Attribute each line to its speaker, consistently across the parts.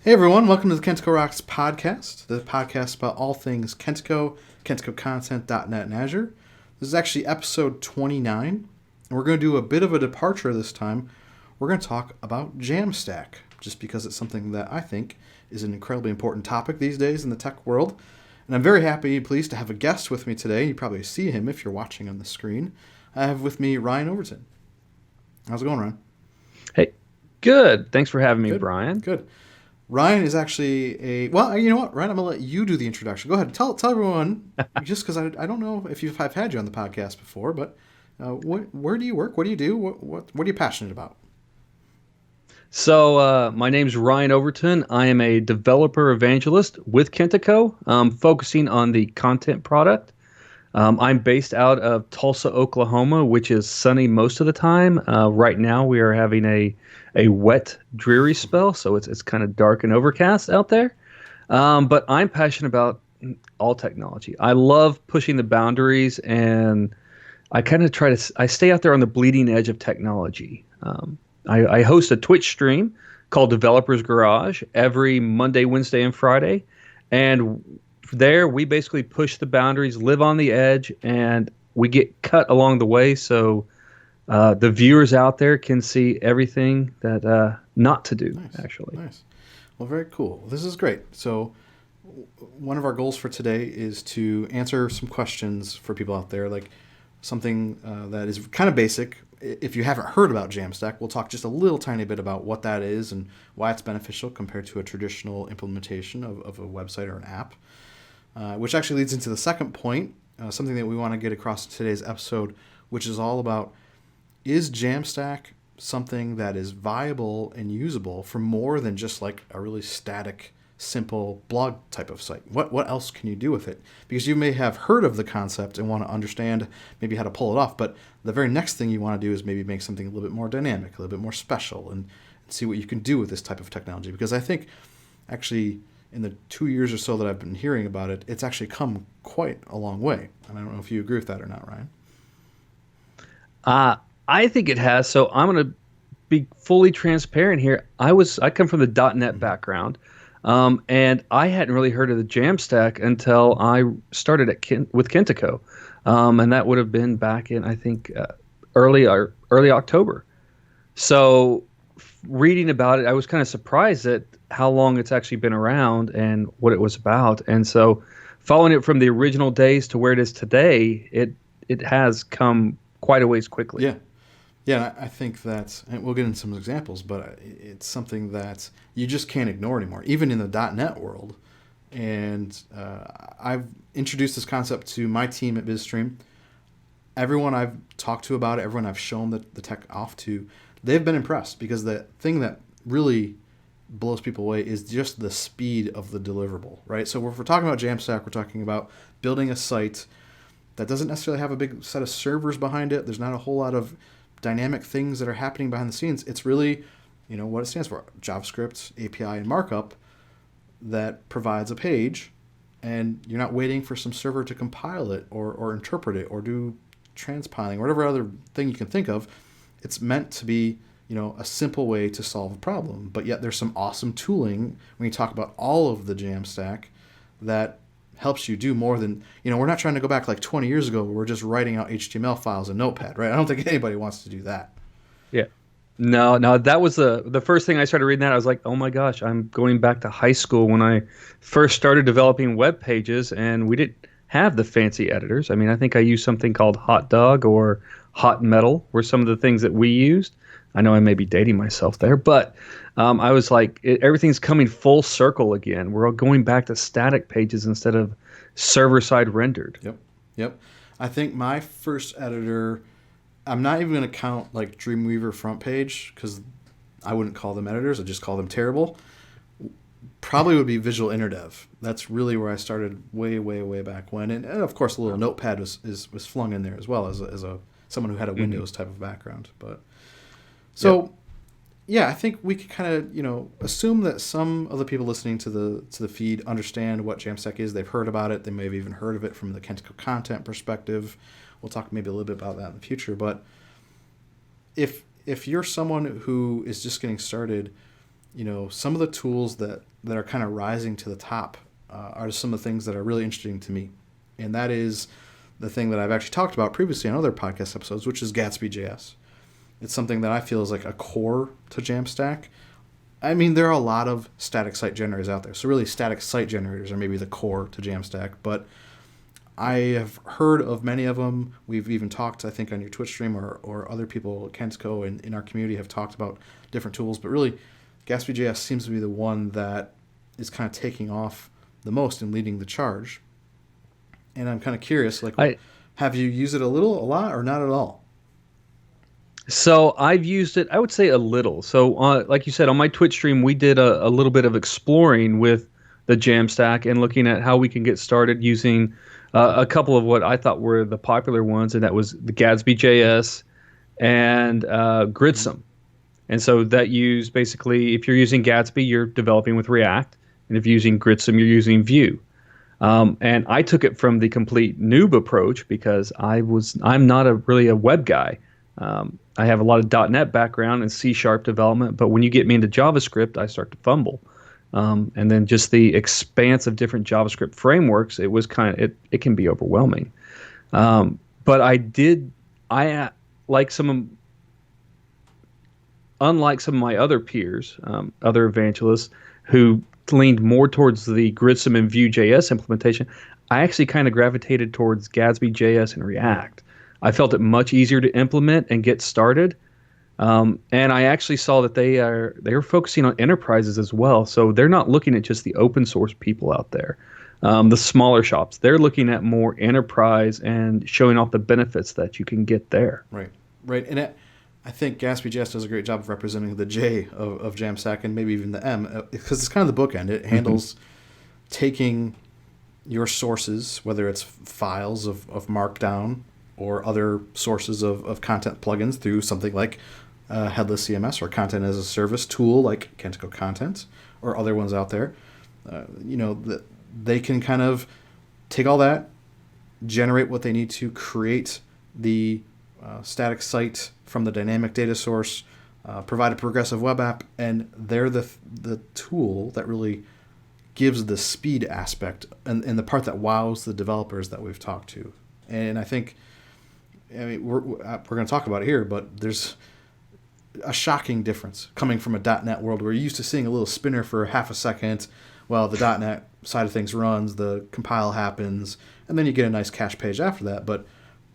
Speaker 1: Hey everyone, welcome to the Kentico Rocks podcast, the podcast about all things Kentico, KenticoContent.net, and Azure. This is actually episode 29, and we're going to do a bit of a departure this time. We're going to talk about JAMStack, just because it's something that I think is an incredibly important topic these days in the tech world. And I'm very happy and pleased to have a guest with me today. You probably see him if you're watching on the screen. I have with me Ryan Overton. How's it going, Ryan?
Speaker 2: Hey, good. Thanks for having me,
Speaker 1: Good,
Speaker 2: Brian.
Speaker 1: good. Ryan is actually well, you know what, Ryan, I'm going to let you do the introduction. Go ahead. Tell everyone, just because I don't know if I've had you on the podcast before, but where do you work? What do you do? What are you passionate about?
Speaker 2: My name's Ryan Overton. I am a developer evangelist with Kentico, focusing on the content product. I'm based out of Tulsa, Oklahoma, which is sunny most of the time. Right now, we are having a wet, dreary spell, so it's kind of dark and overcast out there. But I'm passionate about all technology. I love pushing the boundaries, and I kind of I stay out there on the bleeding edge of technology. I host a Twitch stream called Developers Garage every Monday, Wednesday, and Friday. And there, we basically push the boundaries, live on the edge, and we get cut along the way. So the viewers out there can see everything that not to do,
Speaker 1: Nice,
Speaker 2: actually.
Speaker 1: nice. Well, very cool. This is great. So one of our goals for today is to answer some questions for people out there, like something that is kind of basic. If you haven't heard about JAMStack, we'll talk just a little tiny bit about what that is and why it's beneficial compared to a traditional implementation of a website or an app, which actually leads into the second point, something that we want to get across in today's episode, which is all about, is JAMStack something that is viable and usable for more than just like a really static, simple blog type of site? What else can you do with it? Because you may have heard of the concept and want to understand maybe how to pull it off, but the very next thing you want to do is maybe make something a little bit more dynamic, a little bit more special, and see what you can do with this type of technology. Because I think actually in the 2 years or so that I've been hearing about it, it's actually come quite a long way. And I don't know if you agree with that or not, Ryan.
Speaker 2: I think it has. So I'm going to be fully transparent here. I come from the .NET background, and I hadn't really heard of the Jamstack until I started with Kentico, and that would have been back in, I think, early October. So reading about it, I was kind of surprised at how long it's actually been around and what it was about. And so following it from the original days to where it is today, it has come quite a ways quickly.
Speaker 1: Yeah. Yeah, I think that, and we'll get into some examples, but it's something that you just can't ignore anymore, even in the .NET world. And I've introduced this concept to my team at Bitstream. Everyone I've talked to about it, everyone I've shown the tech off to, they've been impressed, because the thing that really blows people away is just the speed of the deliverable, right? So if we're talking about Jamstack, we're talking about building a site that doesn't necessarily have a big set of servers behind it. There's not a whole lot of dynamic things that are happening behind the scenes. It's really, what it stands for: JavaScript, API, and markup that provides a page, and you're not waiting for some server to compile it or interpret it or do transpiling or whatever other thing you can think of. It's meant to be, a simple way to solve a problem, but yet there's some awesome tooling when you talk about all of the Jamstack that helps you do more than, we're not trying to go back like 20 years ago where we're just writing out HTML files in Notepad, right? I don't think anybody wants to do that.
Speaker 2: Yeah. No, that was the first thing I started reading that. I was like, oh my gosh, I'm going back to high school when I first started developing web pages, and we didn't have the fancy editors. I mean, I think I used something called Hot Dog or Hot Metal were some of the things that we used. I know I may be dating myself there, but I was like, everything's coming full circle again. We're all going back to static pages instead of server-side rendered.
Speaker 1: Yep. I think my first editor, I'm not even going to count like Dreamweaver front page, because I wouldn't call them editors. I'd just call them terrible. Probably would be Visual InterDev. That's really where I started way, way, way back when. And of course, a little Notepad was flung in there as well as someone who had a Windows type of background. But so, yeah, I think we could kind of, assume that some of the people listening to the feed understand what JAMStack is. They've heard about it. They may have even heard of it from the Kentico content perspective. We'll talk maybe a little bit about that in the future. But if you're someone who is just getting started, some of the tools that are kind of rising to the top are some of the things that are really interesting to me. And that is the thing that I've actually talked about previously on other podcast episodes, which is GatsbyJS. It's something that I feel is like a core to JAMStack. I mean, there are a lot of static site generators out there. So really static site generators are maybe the core to JAMStack. But I have heard of many of them. We've even talked, I think, on your Twitch stream or other people, Kentico, and in our community have talked about different tools. But really, GatsbyJS seems to be the one that is kind of taking off the most and leading the charge. And I'm kind of curious, have you used it a lot, or not at all?
Speaker 2: So I've used it, I would say a little. So like you said, on my Twitch stream, we did a little bit of exploring with the JAMStack and looking at how we can get started using a couple of what I thought were the popular ones, and that was the GatsbyJS and Gridsome. And so that basically, if you're using Gatsby, you're developing with React. And if you're using Gridsome, you're using Vue. And I took it from the complete noob approach because I'm not really a web guy. I have a lot of .NET background and C# development, but when you get me into JavaScript, I start to fumble. And then just the expanse of different JavaScript frameworks, it was it can be overwhelming. But unlike some of my other peers, other evangelists who leaned more towards the Gridsome and Vue.js implementation, I actually kind of gravitated towards GatsbyJS and React. I felt it much easier to implement and get started. And I actually saw that they are focusing on enterprises as well. So they're not looking at just the open source people out there, the smaller shops. They're looking at more enterprise and showing off the benefits that you can get there.
Speaker 1: Right. And I think GatsbyJS does a great job of representing the J of JAMStack and maybe even the M, because it's kind of the bookend. It handles taking your sources, whether it's files of Markdown or other sources of content plugins through something like Headless CMS or Content as a Service tool like Kentico Content or other ones out there. They can kind of take all that, generate what they need to create the static site from the dynamic data source, provide a progressive web app, and they're the tool that really gives the speed aspect and the part that wows the developers that we've talked to. And I think, we're going to talk about it here, but there's a shocking difference coming from a .NET world where you're used to seeing a little spinner for half a second while the .NET side of things runs, the compile happens, and then you get a nice cache page after that. But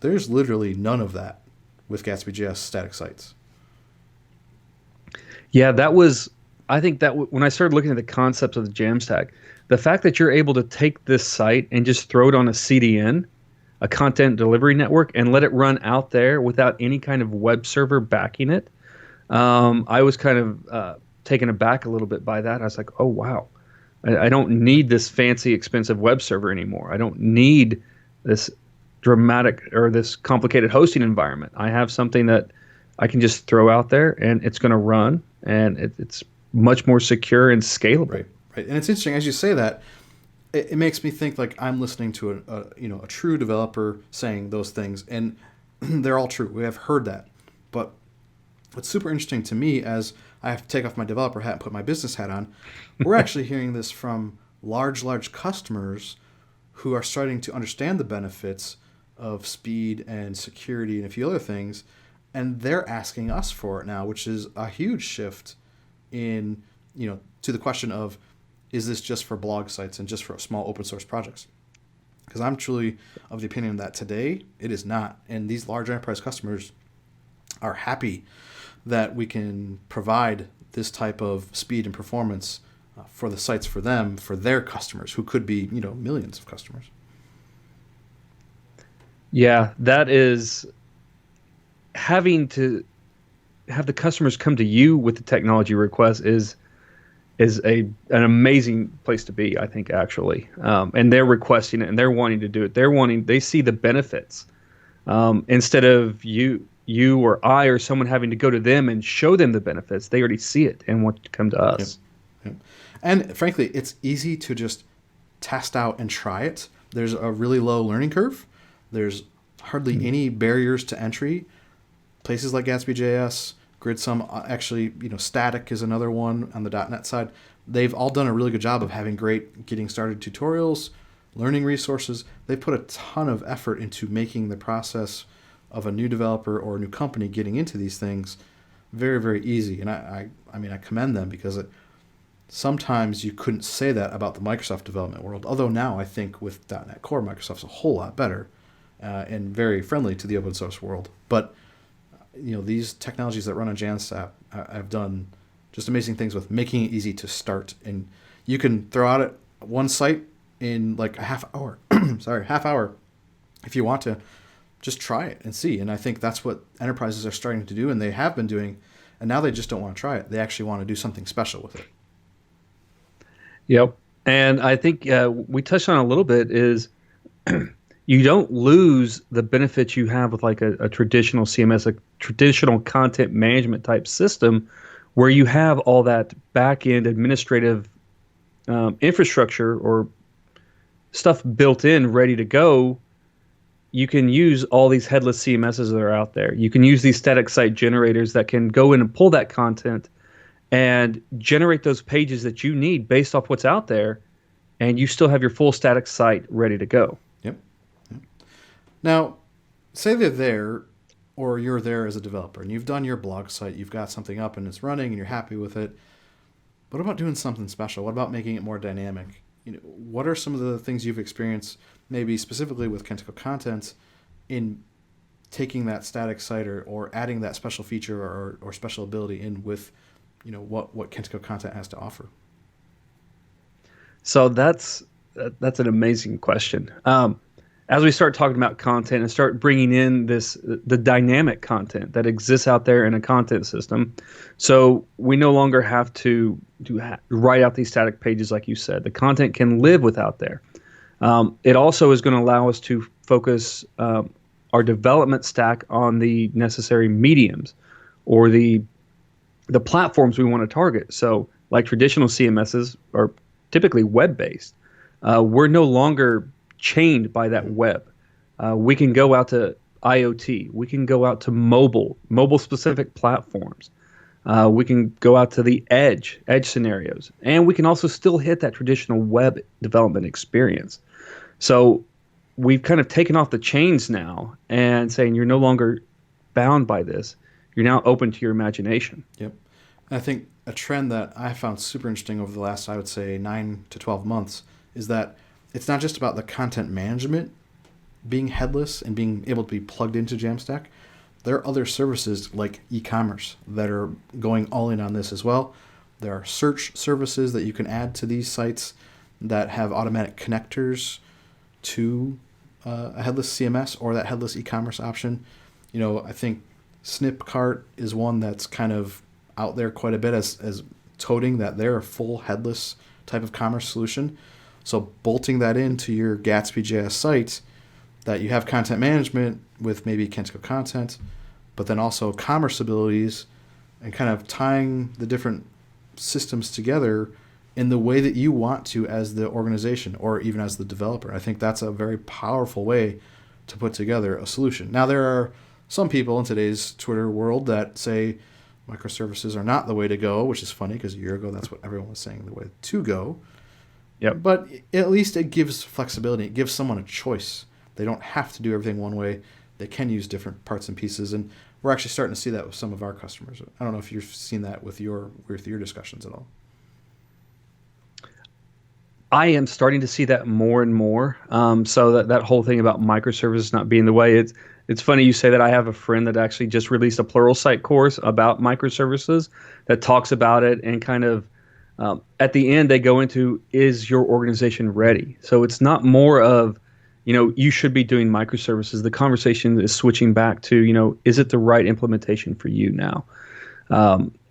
Speaker 1: there's literally none of that with GatsbyJS static sites.
Speaker 2: Yeah, I think that when I started looking at the concepts of the JAMStack, the fact that you're able to take this site and just throw it on a CDN, a content delivery network, and let it run out there without any kind of web server backing it, I was kind of taken aback a little bit by that. I was like, oh, wow. I don't need this fancy, expensive web server anymore. I don't need this dramatic or this complicated hosting environment. I have something that I can just throw out there and it's going to run, and it's much more secure and scalable.
Speaker 1: Right. And it's interesting as you say that. It makes me think like I'm listening to a true developer saying those things, and they're all true. We have heard that, but what's super interesting to me, as I have to take off my developer hat and put my business hat on, we're actually hearing this from large customers who are starting to understand the benefits of speed and security and a few other things, and they're asking us for it now, which is a huge shift in, to the question of, is this just for blog sites and just for small open source projects? Because I'm truly of the opinion that today it is not, and these large enterprise customers are happy that we can provide this type of speed and performance for the sites for them, for their customers, who could be, millions of customers.
Speaker 2: Yeah, that is having to have the customers come to you with the technology request is an amazing place to be, I think, actually. And they're requesting it and they're wanting to do it. They see the benefits instead of you or I or someone having to go to them and show them the benefits. They already see it and want to come to us.
Speaker 1: Yep. And frankly, it's easy to just test out and try it. There's a really low learning curve. There's hardly any barriers to entry. Places like GatsbyJS, Gridsum, actually, Static is another one on the .NET side. They've all done a really good job of having great getting started tutorials, learning resources. They put a ton of effort into making the process of a new developer or a new company getting into these things very, very easy. And I commend them, because sometimes you couldn't say that about the Microsoft development world. Although now I think with .NET Core, Microsoft's a whole lot better and very friendly to the open source world. But these technologies that run on JAMStack have done just amazing things with making it easy to start. And you can throw out at one site in like a half hour. half hour, if you want to. Just try it and see. And I think that's what enterprises are starting to do, and they have been doing. And now they just don't want to try it. They actually want to do something special with it.
Speaker 2: Yep. And I think we touched on a little bit is you don't lose the benefits you have with like a traditional CMS, a traditional content management type system, where you have all that back-end administrative infrastructure or stuff built in, ready to go. You can use all these headless CMSs that are out there. You can use these static site generators that can go in and pull that content and generate those pages that you need based off what's out there, and you still have your full static site ready to go.
Speaker 1: Yep. Now, say they're there, or you're there as a developer, and you've done your blog site, you've got something up and it's running and you're happy with it. What about doing something special? What about making it more dynamic? What are some of the things you've experienced, maybe specifically with Kentico Content, in taking that static site or adding that special feature or special ability in with what Kentico Content has to offer?
Speaker 2: So that's an amazing question. As we start talking about content and start bringing in the dynamic content that exists out there in a content system, so we no longer have to write out these static pages like you said. The content can live without there. It also is going to allow us to focus our development stack on the necessary mediums or the platforms we want to target. So like traditional CMSs are typically web-based. We're no longer chained by that web. We can go out to IoT. We can go out to mobile-specific platforms. We can go out to the edge scenarios. And we can also still hit that traditional web development experience. So we've kind of taken off the chains now and saying you're no longer bound by this. You're now open to your imagination.
Speaker 1: Yep. And I think a trend that I found super interesting over the last, I would say, 9 to 12 months is that it's not just about the content management being headless and being able to be plugged into JAMStack. There are other services like e-commerce that are going all in on this as well. There are search services that you can add to these sites that have automatic connectors to a headless CMS or that headless e-commerce option. I think Snipcart is one that's kind of out there quite a bit as toting that they're a full headless type of commerce solution. So bolting that into your GatsbyJS site, that you have content management with maybe Kentico Content, but then also commerce abilities, and kind of tying the different systems together in the way that you want to as the organization or even as the developer. I think that's a very powerful way to put together a solution. Now, there are some people in today's Twitter world that say microservices are not the way to go, which is funny because a year ago that's what everyone was saying the way to go.
Speaker 2: Yep.
Speaker 1: But at least it gives flexibility. It gives someone a choice. They don't have to do everything one way. They can use different parts and pieces, and we're actually starting to see that with some of our customers. I don't know if you've seen that with your discussions at all.
Speaker 2: I am starting to see that more and more. So that whole thing about microservices not being the way, it's funny you say that. I have a friend that actually just released a Pluralsight course about microservices that talks about it, and kind of at the end they go into, is your organization ready? So it's not more of, you should be doing microservices. The conversation is switching back to, is it the right implementation for you now?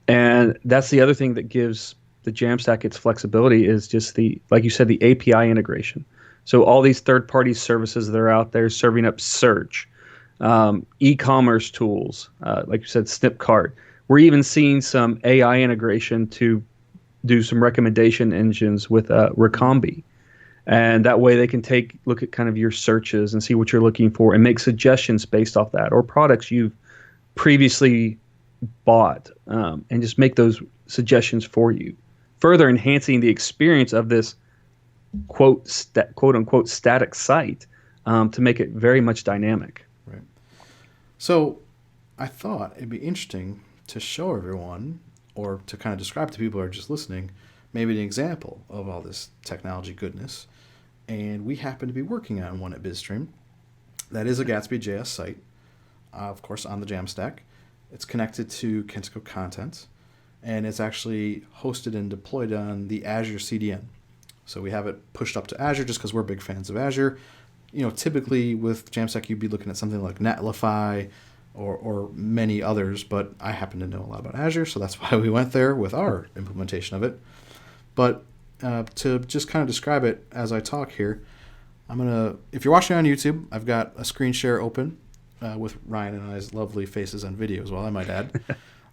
Speaker 2: And that's the other thing that gives the JAMStack its flexibility, is just like you said, the API integration. So all these third-party services that are out there serving up search, e-commerce tools, like you said, Snipcart. We're even seeing some AI integration to do some recommendation engines with Recombi. And that way they can look at kind of your searches and see what you're looking for and make suggestions based off that, or products you've previously bot and just make those suggestions for you, further enhancing the experience of this quote unquote static site to make it very much dynamic.
Speaker 1: Right. So I thought it'd be interesting to show everyone, or to kind of describe to people who are just listening, maybe an example of all this technology goodness. And we happen to be working on one at Bitstream. That is a GatsbyJS site, of course, on the JAMStack. It's connected to Kentico content, and it's actually hosted and deployed on the Azure CDN. So we have it pushed up to Azure just because we're big fans of Azure. Typically with JAMStack, you'd be looking at something like Netlify or many others, but I happen to know a lot about Azure, so that's why we went there with our implementation of it. But to just kind of describe it as I talk here, if you're watching on YouTube, I've got a screen share open with Ryan and I's lovely faces on video as well, I might add,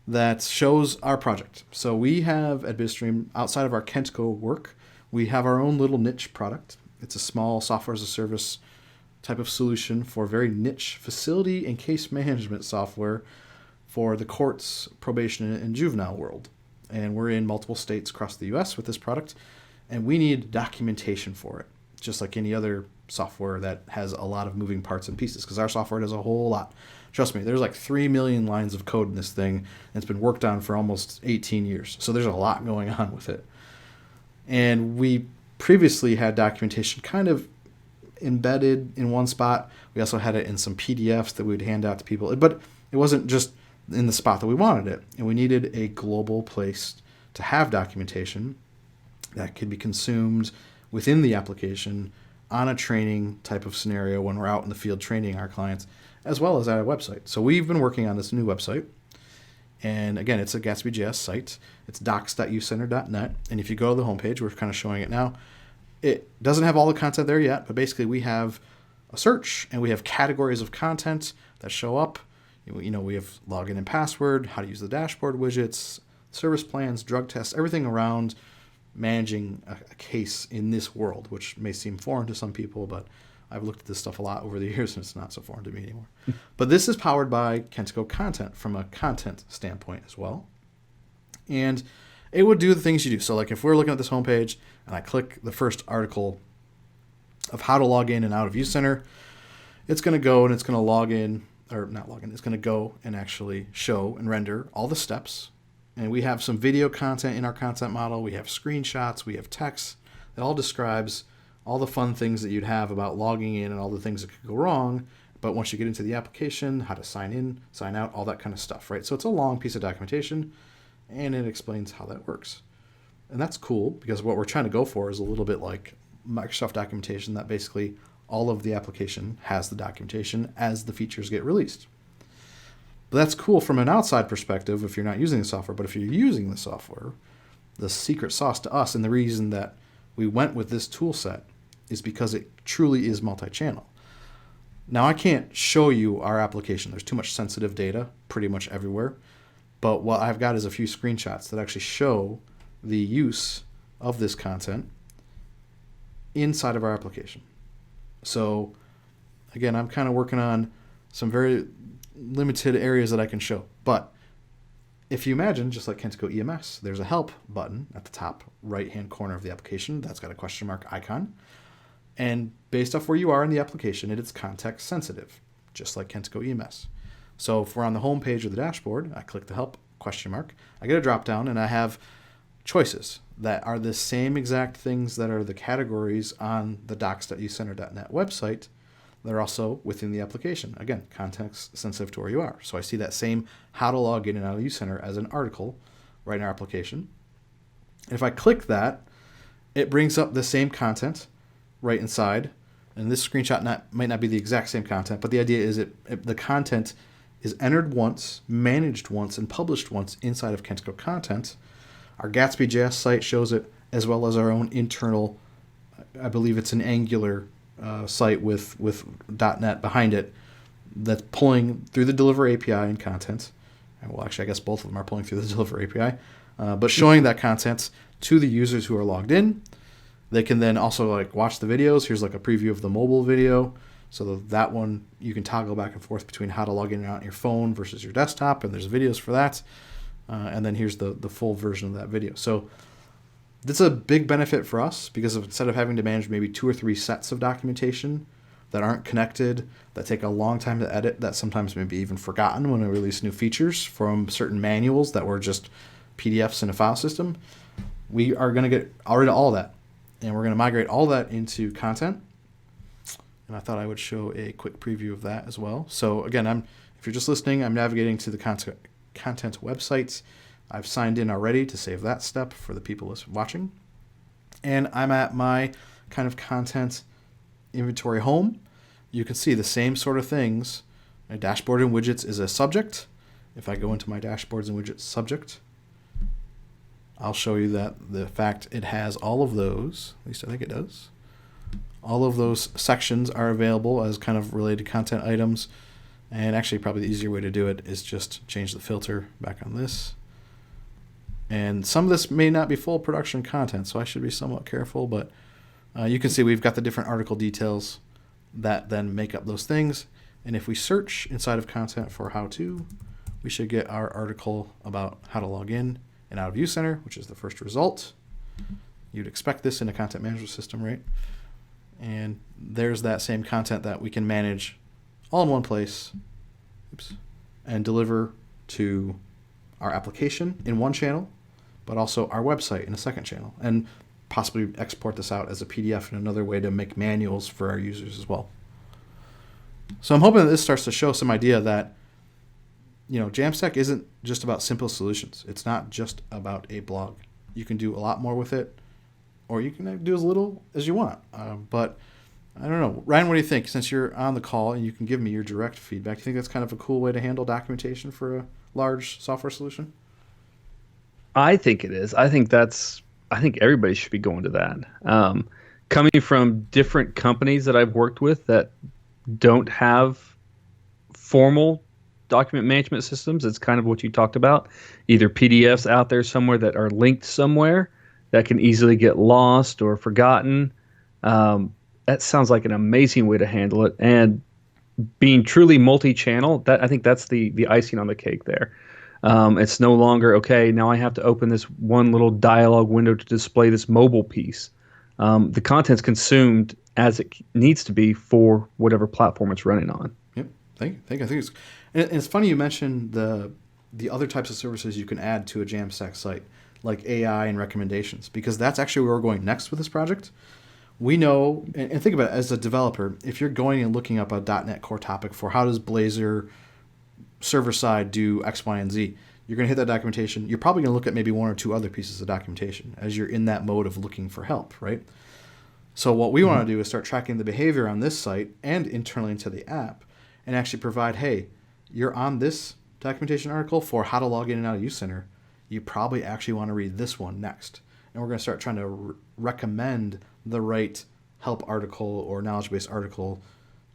Speaker 1: that shows our project. So we have at Bitstream, outside of our Kentico work, we have our own little niche product. It's a small software as a service type of solution for very niche facility and case management software for the courts, probation, and juvenile world. And we're in multiple states across the U.S. with this product, and we need documentation for it, just like any other software that has a lot of moving parts and pieces, because our software does a whole lot. Trust me, there's like 3 million lines of code in this thing, and it's been worked on for almost 18 years. So there's a lot going on with it. And we previously had documentation kind of embedded in one spot. We also had it in some PDFs that we would hand out to people, but it wasn't just in the spot that we wanted it. And we needed a global place to have documentation that could be consumed within the application on a training type of scenario when we're out in the field training our clients, as well as at a website. So we've been working on this new website. And again, it's a GatsbyJS site. It's docs.ucenter.net. And if you go to the homepage, we're kind of showing it now. It doesn't have all the content there yet, but basically we have a search and we have categories of content that show up. We have login and password, how to use the dashboard widgets, service plans, drug tests, everything around managing a case in this world, which may seem foreign to some people, but I've looked at this stuff a lot over the years and it's not so foreign to me anymore. But this is powered by Kentico content from a content standpoint as well. And it would do the things you do. So like if we're looking at this homepage and I click the first article of how to log in and out of UCenter, it's going to go and it's going to log in, or not log in, it's going to go and actually show and render all the steps. And we have some video content in our content model. We have screenshots, we have text that all describes all the fun things that you'd have about logging in and all the things that could go wrong. But once you get into the application, how to sign in, sign out, all that kind of stuff, right? So it's a long piece of documentation, and it explains how that works. And that's cool, because what we're trying to go for is a little bit like Microsoft documentation, that basically all of the application has the documentation as the features get released. But that's cool from an outside perspective if you're not using the software. But if you're using the software, the secret sauce to us, and the reason that we went with this tool set, is because it truly is multi-channel. Now, I can't show you our application. There's too much sensitive data pretty much everywhere. But what I've got is a few screenshots that actually show the use of this content inside of our application. So, again, I'm kind of working on some very limited areas that I can show. But if you imagine, just like Kentico EMS, there's a help button at the top right-hand corner of the application that's got a question mark icon. And based off where you are in the application, it is context sensitive, just like Kentico EMS. So if we're on the home page of the dashboard, I click the help question mark, I get a drop down and I have choices that are the same exact things that are the categories on the docs.ucenter.net website. They're also within the application. Again, context sensitive to where you are. So I see that same how to log in and out of UCenter as an article right in our application. And if I click that, it brings up the same content right inside. And this screenshot might not be the exact same content, but the idea is the content is entered once, managed once, and published once inside of Kentico content. Our GatsbyJS site shows it, as well as our own internal, I believe it's an Angular site with .NET behind it that's pulling through the Deliver API and content. And well, actually, I guess both of them are pulling through the Deliver API, but showing that content to the users who are logged in. They can then also like watch the videos. Here's like a preview of the mobile video. So that one, you can toggle back and forth between how to log in and out on your phone versus your desktop, and there's videos for that. And then here's the full version of that video. So this is a big benefit for us because instead of having to manage maybe 2 or 3 sets of documentation that aren't connected, that take a long time to edit, that sometimes may be even forgotten when we release new features from certain manuals that were just PDFs in a file system, we are going to get rid of all of that. And we're going to migrate all that into content. And I thought I would show a quick preview of that as well. So again, if you're just listening, I'm navigating to the content website. I've signed in already to save that step for the people watching. And I'm at my kind of content inventory home. You can see the same sort of things. My dashboard and widgets is a subject. If I go into my dashboards and widgets subject, I'll show you that the fact it has all of those, at least I think it does. All of those sections are available as kind of related content items. And actually probably the easier way to do it is just change the filter back on this. And some of this may not be full production content, so I should be somewhat careful, but you can see we've got the different article details that then make up those things. And if we search inside of content for how to, we should get our article about how to log in and out of Use Center, which is the first result. You'd expect this in a content management system, right? And there's that same content that we can manage all in one place, and deliver to our application in one channel, but also our website in a second channel, and possibly export this out as a PDF in another way to make manuals for our users as well. So I'm hoping that this starts to show some idea that, JAMStack isn't just about simple solutions. It's not just about a blog. You can do a lot more with it, or you can do as little as you want. But I don't know. Ryan, what do you think? Since you're on the call and you can give me your direct feedback, do you think that's kind of a cool way to handle documentation for a large software solution?
Speaker 2: I think it is. I think everybody should be going to that. Coming from different companies that I've worked with that don't have formal document management systems, it's kind of what you talked about. Either PDFs out there somewhere that are linked somewhere that can easily get lost or forgotten. That sounds like an amazing way to handle it. And being truly multi-channel, I think that's the icing on the cake there. It's no longer, okay, now I have to open this one little dialog window to display this mobile piece. The content's consumed as it needs to be for whatever platform it's running on.
Speaker 1: Yep. I think it's funny you mentioned the other types of services you can add to a JAMStack site, like AI and recommendations, because that's actually where we're going next with this project. We know, and think about it as a developer, if you're going and looking up a .NET Core topic for how does Blazor server side do X, Y, and Z, you're going to hit that documentation. You're probably going to look at maybe 1 or 2 other pieces of documentation as you're in that mode of looking for help, right? So what we want to do is start tracking the behavior on this site and internally into the app and actually provide, hey, you're on this documentation article for how to log in and out of Use Center. You probably actually want to read this one next. And we're going to start trying to recommend the right help article or knowledge-based article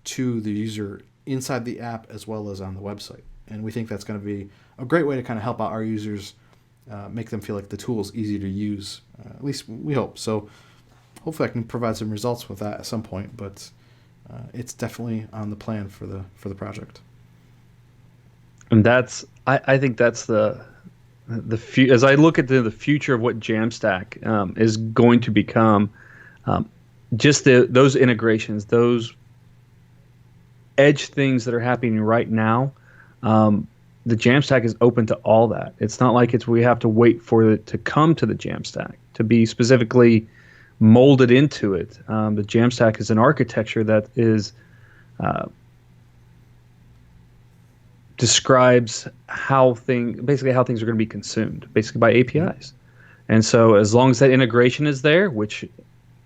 Speaker 1: to the user inside the app as well as on the website. And we think that's going to be a great way to kind of help out our users, make them feel like the tool is easy to use. At least we hope. So hopefully I can provide some results with that at some point, but it's definitely on the plan for the project.
Speaker 2: And I think that's as I look at the future of what JAMStack is going to become, just those integrations, those edge things that are happening right now, the JAMStack is open to all that. It's not like we have to wait for it to come to the JAMStack to be specifically molded into it. The JAMStack is an architecture that is describes how things are going to be consumed, basically by APIs. And so as long as that integration is there, which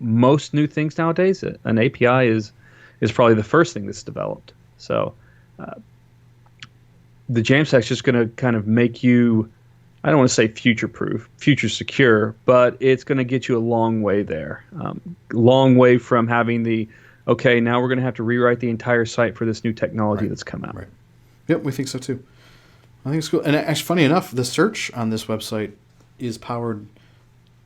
Speaker 2: most new things nowadays, an API is probably the first thing that's developed. So the JAMStack is just going to kind of make you, I don't want to say future-proof, future secure, but it's going to get you a long way there. Long way from having okay, now we're going to have to rewrite the entire site for this new technology that's come out.
Speaker 1: Right. Yep, we think so too. I think it's cool. And actually, funny enough, the search on this website is powered,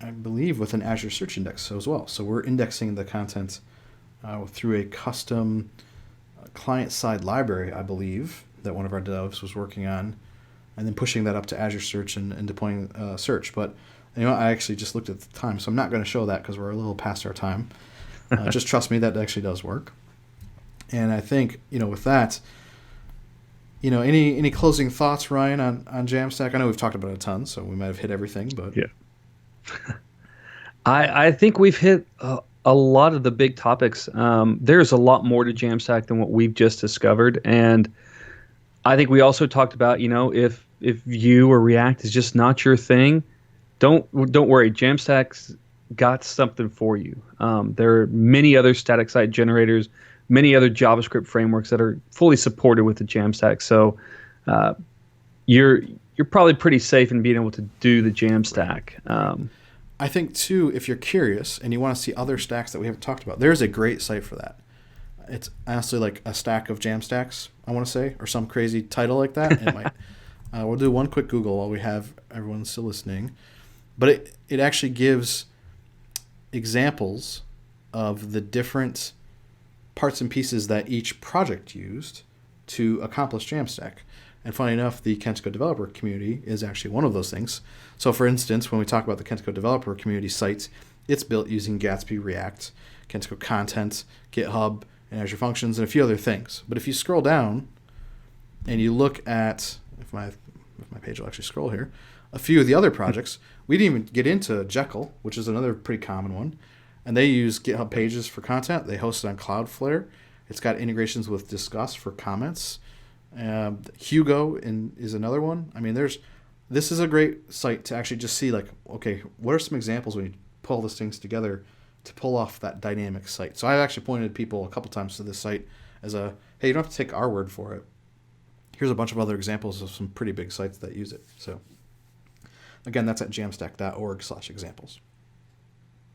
Speaker 1: I believe, with an Azure Search Index as well. So we're indexing the content through a custom client-side library, I believe, that one of our devs was working on, and then pushing that up to Azure Search and deploying search. But I actually just looked at the time, so I'm not going to show that because we're a little past our time. Just trust me, that actually does work. And I think, with that, any closing thoughts, Ryan, on JAMStack? I know we've talked about it a ton, so we might have hit everything, but
Speaker 2: yeah. I think we've hit a lot of the big topics. There's a lot more to JAMStack than what we've just discovered, and I think we also talked about, if Vue or React is just not your thing, don't worry. JAMStack's got something for you. There are many other static site generators, many other JavaScript frameworks that are fully supported with the JAMStack. So you're probably pretty safe in being able to do the JAMStack.
Speaker 1: I think, too, if you're curious and you want to see other stacks that we haven't talked about, there's a great site for that. It's honestly like a stack of JAMStacks, I want to say, or some crazy title like that. It might. We'll do one quick Google while we have everyone still listening. But it actually gives examples of the different parts and pieces that each project used to accomplish JAMStack. And funny enough, the Kentico developer community is actually one of those things. So for instance, when we talk about the Kentico developer community site, it's built using Gatsby React, Kentico Content, GitHub, and Azure Functions, and a few other things. But if you scroll down and you look at, if my page will actually scroll here, a few of the other projects, we didn't even get into Jekyll, which is another pretty common one. And they use GitHub Pages for content. They host it on Cloudflare. It's got integrations with Disqus for comments. Hugo is another one. I mean, this is a great site to actually just see, like, okay, what are some examples when you pull these things together to pull off that dynamic site. So I've actually pointed people a couple times to this site as hey, you don't have to take our word for it. Here's a bunch of other examples of some pretty big sites that use it. So again, that's at jamstack.org/examples.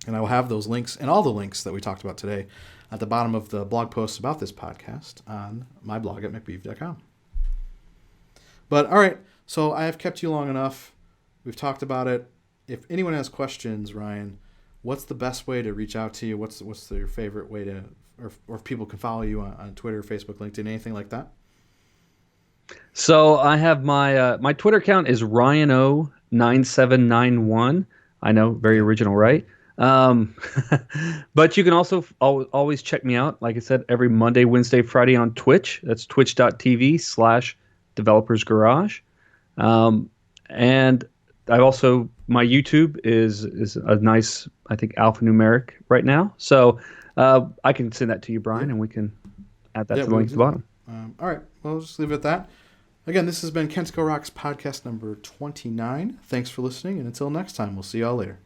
Speaker 1: And I will have those links and all the links that we talked about today at the bottom of the blog post about this podcast on my blog at mcbeeve.com. But all right, so I have kept you long enough. We've talked about it. If anyone has questions, Ryan, what's the best way to reach out to you? What's your favorite way to, or if people can follow you on Twitter, Facebook, LinkedIn, anything like that?
Speaker 2: So I have my Twitter account is RyanO9791. I know, very original, right? But you can also always check me out, like I said, every Monday, Wednesday, Friday on Twitch. That's twitch.tv/developersgarage. And I've also, my YouTube is a nice, I think, alphanumeric right now. So I can send that to you, Brian, and we can add that to the link at the bottom.
Speaker 1: All right. Well, I'll just leave it at that. Again, this has been Kentico Rocks podcast number 29. Thanks for listening, and until next time, we'll see y'all later.